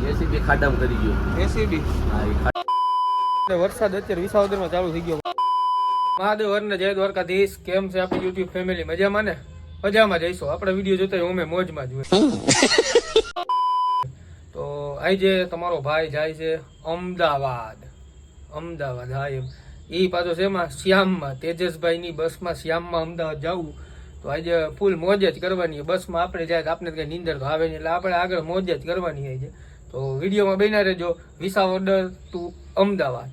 ACB ખાડામાં કરી ગયો. એસીબી વરસાદ અત્યારે વિસાવદરમાં ચાલુ થઈ ગયો. મહાદેવ હરને જય દ્વારકાધીશ. કેમ છે આપણી યુટ્યુબ ફેમિલી? મજામાં ને? મજામાં જઈશું. આપણે વિડીયો જોતા હોય અમે મોજમાં જ હોય. તો આજે તમારો ભાઈ જાય છે અમદાવાદ. હા એમ એ પાછો છે એમાં શ્યામમાં, તેજસભાઈની બસમાં શ્યામમાં અમદાવાદ જવું. તો આજે ફૂલ મોજ જ કરવાની. બસમાં આપણે જાય તો આપણે કઈ નીંદર તો આવે નહીં, એટલે આપણે આગળ મોજ જ કરવાની હોય છે. તો વિડીયોમાં બન્યા રહેજો. વિસાવદર ટુ અમદાવાદ.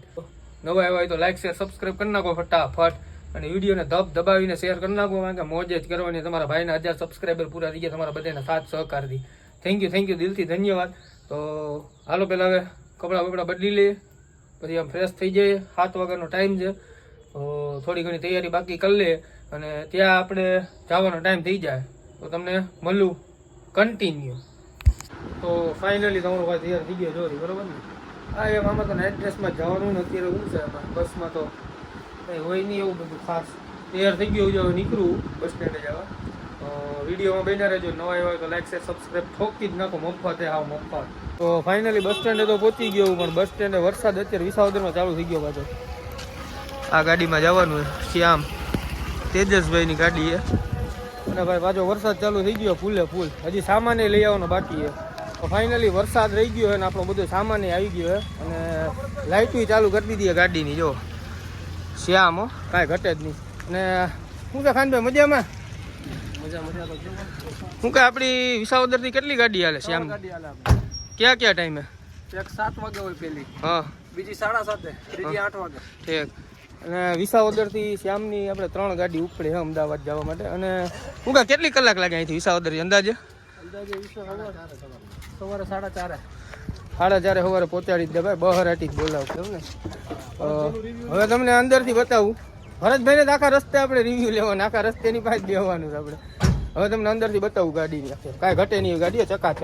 નવા આવ્યા હોય તો લાઈક શેર સબસ્ક્રાઈબ કરી નાખો ફટાફટ, અને વિડીયોને દબાવીને શેર કરી નાખો, કારણ કે મોજ જ કરવાની. તમારા ભાઈના 1000 સબસ્ક્રાઈબર પૂરા થઈ ગયા, તમારા બધાના સાથ સહકારથી. થેન્ક યુ દિલથી ધન્યવાદ. તો હાલો પહેલાં હવે કપડાં બપડા બદલી લઈએ, પછી આમ ફ્રેશ થઈ જઈએ. 7 વાગ્યાનો ટાઈમ છે, તો થોડી ઘણી તૈયારી બાકી કરી લઈએ, અને ત્યાં આપણે જવાનો ટાઈમ થઈ જાય તો તમને મળું કન્ટિન્યુ. તો ફાઇનલી તમારો ભાઈ તૈયાર થઈ ગયો જોરી, બરોબર ને? હા એમ આમાં તો નાઇટ ડ્રેસમાં જવાનું ને અત્યારે શું છે એમાં બસમાં તો કંઈ હોય નહીં એવું બધું ખાસ. તૈયાર થઈ ગયો જો નીકળું બસ સ્ટેન્ડે જવા. વિડીયોમાં બન્યા રહેજો. નવા આવ્યા હોય તો લાઈક શેર સબસ્ક્રાઈબ ઠોકી જ નાખો, મફત હાવ મફત. તો ફાઇનલી બસ સ્ટેન્ડે તો પહોંચી ગયો, પણ બસ સ્ટેન્ડે વરસાદ અત્યારે વિસાવદરમાં ચાલુ થઈ ગયો પાછો. આ ગાડીમાં જવાનું શ્યામ તેજસભાઈની ગાડી છે, અને ભાઈ પાછો વરસાદ ચાલુ થઈ ગયો ફૂલે ફૂલ. હજી સામાન લઈ આવવાનો બાકી છે. તો ફાઇનલી વરસાદ રહી ગયો છે ને આપણો બધો સામાન આવી ગયો છે, અને લાઇટું ચાલુ કરી દીધી ગાડીની. જો શ્યામ હો, કાંઈ ઘટે જ નહીં. અને શું કે ખાનભાઈ મજામાં? શું કે આપણી વિસાવદરથી કેટલી ગાડી હાલે શ્યામ? ક્યાં ટાઈમે? એક 7 વાગે હોય પહેલી, હા, બીજી 7:30, ત્રીજી 8 વાગે. ઠીક. અને વિસાવદરથી શ્યામની આપણે 3 ગાડી ઉપડી છે અમદાવાદ જવા માટે. અને શું કે કેટલી કલાક લાગે અહીંથી વિસાવદરથી અંદાજે? સવારે 4:30 સવારે પહોંચાડી જ દે ભાઈ. બહરાટી જ બોલાવું તમને. હવે તમને અંદરથી બતાવું. ભરતભાઈને તો આખા રસ્તે આપણે રિવ્યુ લેવાનું, આખા રસ્તેની પાસે બેસવાનું છે આપણે. હવે તમને અંદરથી બતાવું ગાડીની. કાંઈ ઘટે નહીં ગાડીઓ ચકાચક.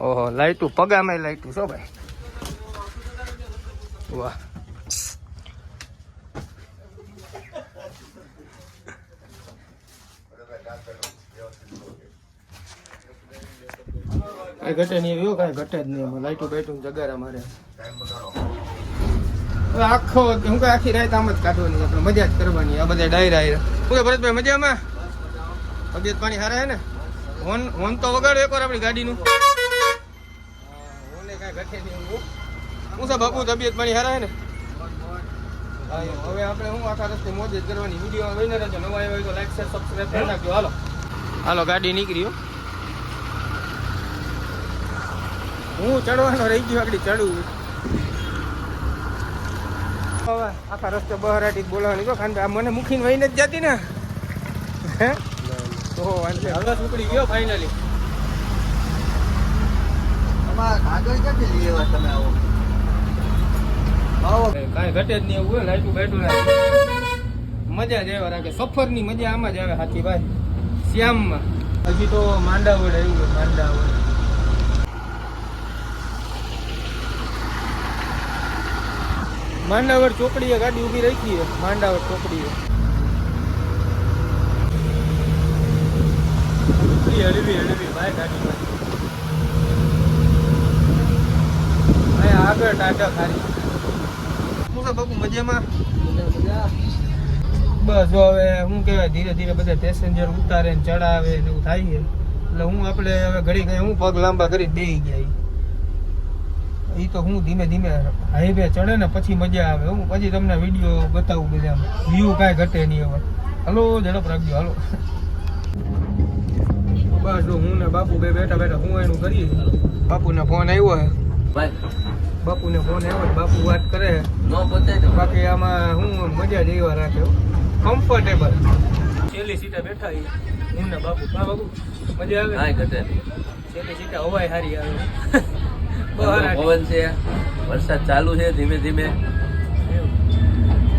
ઓહો, લાઇટું પગામાં લાઇટું છો ભાઈ, વાહ. કાંઈ ઘટે નહીં એવું, કાંઈ ઘટે જ નહીં એમાં. લાઇટું બેટું જગારા મારે આખો હું કાંઈ આખી રાત આમ જ કાઢવાની, આપણે મજા જ કરવાની. આ બધા ડાયરા હું કે ભરતભાઈ મજામાં? તબિયત પાણી સારા હે ને? હોન તો વગાડો એકવાર આપણી ગાડીનું. હોને કાંઈ ઘટે નહીં. હું છે બાપુ, તબિયત પાણી સારા હે ને? હવે આપણે હું આખા રસ્તે મોજ જ કરવાની. વિડીયો બની રહેજો. નવા આવ્યા હોય તો લાઈક શેર સબસ્ક્રાઈબ કરી નાખજો. હાલો ગાડી નીકળ્યો. હું ચડવાનો રહી ગયો, આગળ ચડવું. હવે આખા રસ્તે બહરાટી બોલાવાની તો ખાન મને મૂકીને વહીને જ જતી ને. હે તો હવે ઉપડી ગયો ફાઇનલી. કાંઈ ઘટે જ નહીં એવું હોય. લાઈટું બેઠું મજા જ આવે રાખે. સફરની મજા આમાં જ આવે સાચી ભાઈ. શ્યામમાં હજી તો માંડાવડ આવ્યું. માંડાવડ ચોકડીએ ગાડી ઊભી રાખી છે. માંડાવડ ચોકડીએ હળવી ભાઈ ગાડીમાં. આગળ ટાટા ખારી. શું છે બાપુ મજામાં? બસ જો હવે શું કહેવાય, ધીરે ધીરે બધા પેસેન્જર ઉતારે ને ચડાવે ને એવું થાય છે. એટલે આપણે હવે ઘડી ગઈ હું પગ લાંબા કરી બેસી ગયા. એ તો હું ધીમે ધીમે હાઈવે ચડે ને પછી મજા આવે. હું પછી તમને વિડીયો બતાવું બધા વ્યૂ કાંઈ ઘટે નહીં. હવે હલો ઝડપ રાખજો. હાલો બસ જો હું ને બાપુ બે બેઠા હું એનું કરીએ. બાપુને ફોન આવ્યો હે ભાઈ. બાપુને ફોન આવ્યો, બાપુ વાત કરે. બાકી આમાં હું મજા જ એવા રાખે, કમ્ફર્ટેબલ. છેલ્લી સીટે બેઠા હું ને બાપુ. હા બાપુ મજા આવે? ઘટે. છેલ્લી સીટે હવાય સારી આવે. પવન છે, વરસાદ ચાલુ છે ધીમે ધીમે.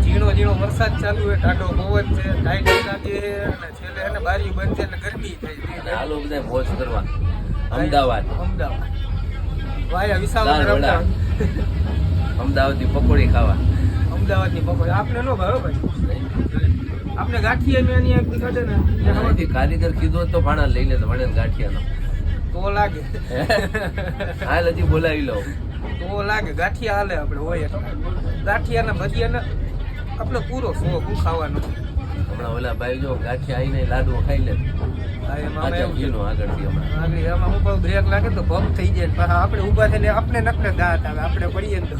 ઝીણો વરસાદ ચાલુ છે, ટાઢો પવન છે, લાઈટ લાગે અને છેલ્લે એને બારી બંધ છે, ગરમી થાય. ચાલો બધા મોજ કરવા. અમદાવાદ ભાઈ વિસાવદર અમદાવાદની પકોડી ખાવા. અમદાવાદની પકોડી આપણે નો ભાવે ભાઈ. આપણે ગાંઠિયા મેં અહીંયા કાઢે ને કારીગર કીધું તો ભાણા લઈ લે તો ભાણે ગાંઠિયાનો. તો લાગે હાલ હજી બોલાવી લઉં. તો લાગે ગાંઠિયા હાલે આપણે હોય એટલે ગાંઠિયાના ભજીયાના આપણે પૂરો શોખ હું ખાવાનો હમણાં ઓલા ભાઈ જો ગાંઠિયા આવીને લાડુ ખાઈ લે. હા, એમાં પાછા એવું છે. ઘીનું આગળથી હમણાં. આગળ એમાં હું કહું બ્રેક લાગે તો ભમ થઈ જાય ને પાછા આપણે ઊભા થઈને આપણે નકને દાંત આવે આપણે પડીએ ને તો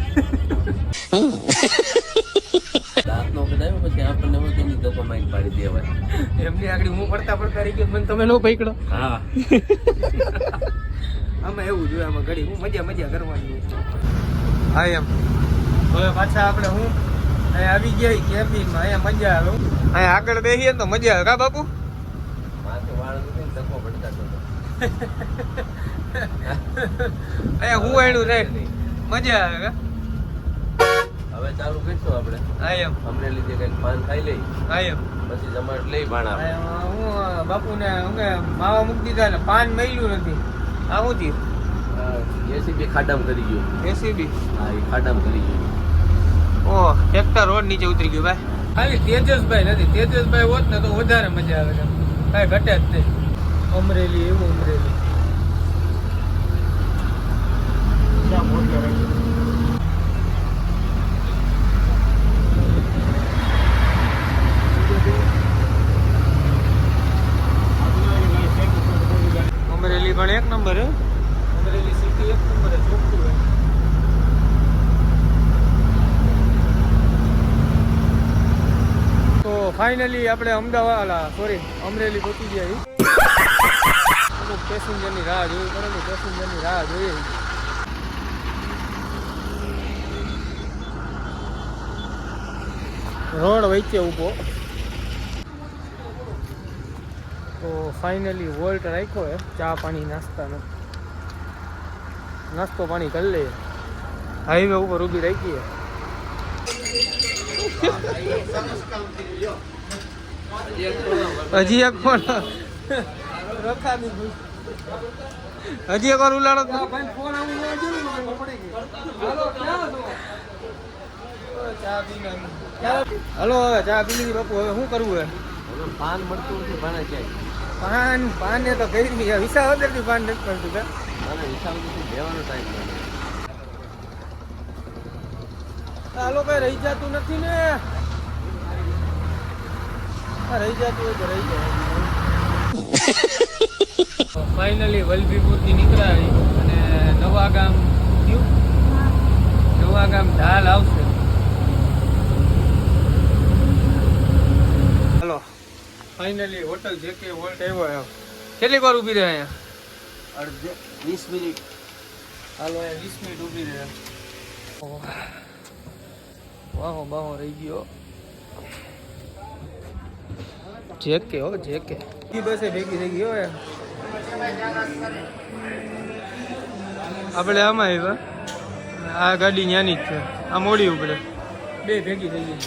દાંતનો કદાયો પછી આપણને હોય તેની દોપામાઈન પાડી દેવાય. એમની આગળ હું પડતા રહી ગયો મને તમે નો પકડો હા આમાં એવું જોઈએ આમાં ઘડી હું મજા કરવાની હા એમ હવે પાછા આપણે હું અહીંયા આવી ગયા કેમ્પિંગમાં અહીંયા મજા આવે અહીંયા આગળ બેસીએ ને તો મજા આવે કા બાપુ માથે વાળ નથી ને ધક્કો પડતા તો. અહીંયા હું એનું રે મજા આવે કા હવે ચાલુ કરીશું આપણે. હા એમ અમરેલી જે કંઈક પાન ખાઈ લઈ હા એમ પછી જમાટ લઈ ભાણા. હું બાપુને હું કે માવા મૂકી દીધા ને પાન મળ્યું નથી આ શું થયું એસીબી ખાડામાં કરી ગયું. એસીબી હા એ ખાડામાં કરી ગયું. ઓહ ટ્રેક્ટર રોડ નીચે ઉતરી ગયું ભાઈ ખાલી તેજસભાઈ નથી તેજસભાઈ હોત ને તો વધારે મજા આવે છે કાંઈ ઘટે જ નહીં અમરેલી એવું અમરેલી અમરેલી પણ એક નંબર હે અમરેલી સિટી એક નંબર હે ચોખ્ખું હે તો ફાઇનલી આપણે અમદાવાદ અમરેલી પહોંચી ગયા અમુક પેસેન્જરની રાહ જોવી પડે ને પેસેન્જરની રાહ જોઈએ રોડ વચ્ચે ઊભો તો ફાઇનલી વોલ્ટ રાખ્યો હે ચા પાણી નાસ્તાનો નાસ્તો પાણી કરી લઈએ હાઈવે ઉપર ઊભી રાખી હે હજી એક ફોન હજી એક વાર ઉલાડો હલો હવે ચા પી લીધી બાપુ હવે શું કરવું હે હવે પાન મળતું નથી ભાણા ક્યાંય. પાન ને તો કઈ નહીં વિસાવદર થી પાન નથી પડતું કે મને હિસાબથી લેવાનો ટાઈમ નથી. હાલો કઈ રહી જતું નથી ને રહી જતું હોય તો રહી જાય ફાઇનલી વલભીપુર થી નીકળ્યા અને નવા ગામ ઢાલ આવશે હાલો ફાઇનલી હોટલ જેકે વોલ્ટ આવ્યો કેટલી વાર ઊભી રહે અહીંયા 20 મિનિટ. હાલો 20 મિનિટ ઊભી રહે વાહો બાહો રહી ગયો જેકે હો જેકે ઈ બસે ભેગી થઈ ગયો આપણે આમાં આવ્યા આ ગાડી ન્યાની જ છે આ મોડી ઉપડે બે ભેગી થઈ ગઈ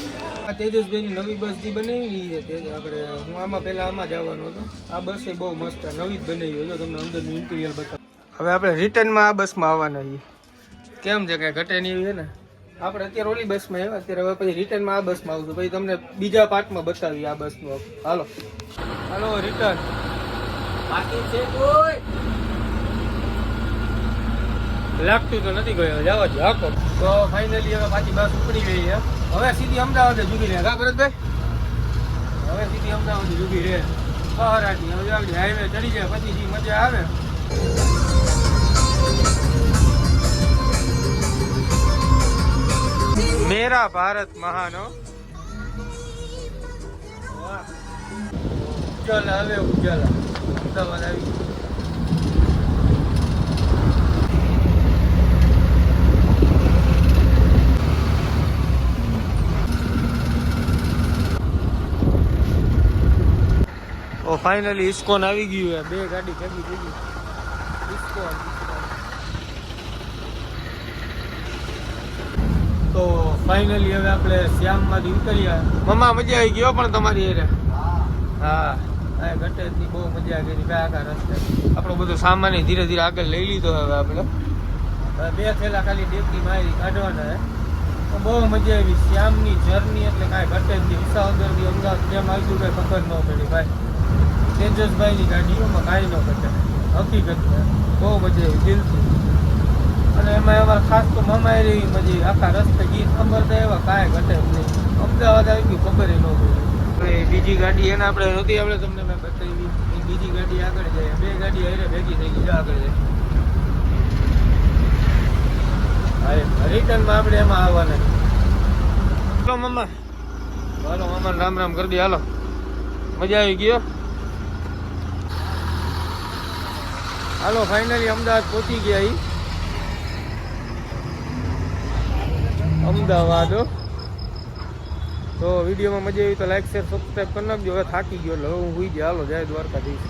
આ તેજસભાઈની નવી બસ જે બનાવી છે તે આપણે હું આમાં પહેલાં આમાં જવાનો હતો આ બસ એ બહુ મસ્ત નવી જ બનાવી હોય તમને અંદરનું ઇન્ટિરિયર બતાવ હવે આપણે રિટર્નમાં આ બસમાં આવવાના છીએ કેમ છે કાંઈ ઘટે નહીં એવી છે ને આપણે અત્યારે ઓલી બસમાં આવ્યા અત્યારે હવે પછી રિટર્નમાં આ બસમાં આવશું પછી તમને બીજા પાર્ટમાં બતાવીએ આ બસનું હાલો રિટર્ન બાકી છે કોઈ લાગતું તો નથી ગયો જવા દો આખો તો ફાઇનલી હવે પાછી બસ ઉપડી ગઈ છે હવે સીધી અમદાવાદ જ ઊભી રહે કા ભરતભાઈ હવે સીધી અમદાવાદ જ ઊભી રહે સહરાથી હવે આગળ હાઈવે ચડી જાય પછી જે મજા આવે મેરા ભારત મહાનો ઉજાલા હવે ઉજાલા અમદાવાદ આવી ફાઇનલી ઇસ્કોન આવી ગયું છે બે ગાડી ભેગી થઈ ગઈ ઇસ્કોન તો ફાઇનલી હવે આપણે શ્યામમાંથી ઉતર્યા મમ્મા મજા આવી ગયો પણ તમારી એરે હા ગટેજની બહુ મજા કરી આખા રસ્તે આપણો બધો સામાન ધીરે ધીરે આગળ લઈ લીધો હવે આપણે બે થેલા ખાલી ડેપની મારી કાઢવાના હે બહુ મજા આવી શ્યામની જર્ની એટલે કાંઈ ઘટે જ નહીં વિસાવદરથી અમદાવાદ કેમ આવ્યું કાંઈ ખબર ન પડી ભાઈ તેજસભાઈની ગાડીઓમાં કાંઈ ન ઘટે હકીકત બહુ મજા આવી દિલથી. અને એમાં અમારે ખાસ તો મામા રહી મજી આખા રસ્તે ગીત સાંભળતા એવા કાંઈ ઘટે જ નહીં. અમદાવાદ આવી ગયું ખબર ન પડી. બીજી ગાડી એને આપણે નહોતી આપણે તમને મેં બતાવી. એ બીજી ગાડી આગળ જાય, બે ગાડી હારે ભેગી થઈ ગઈ આગળ જાય. હા રિટર્નમાં આપણે એમાં આવવાના. હાલો મમ્મા, હાલો મામાને રામ રામ કરી દે. હાલો મજા આવી ગયો. હાલો ફાઇનલી અમદાવાદ પહોંચી ગયા. ઈ અમદાવાદ. તો વિડીયોમાં મજા આવી તો લાઈક શેર સબસ્ક્રાઈબ કરી નાખજો. હવે થાકી ગયો એટલે હવે હું સુઈ ગયા. હાલો જય દ્વારકાધીશ.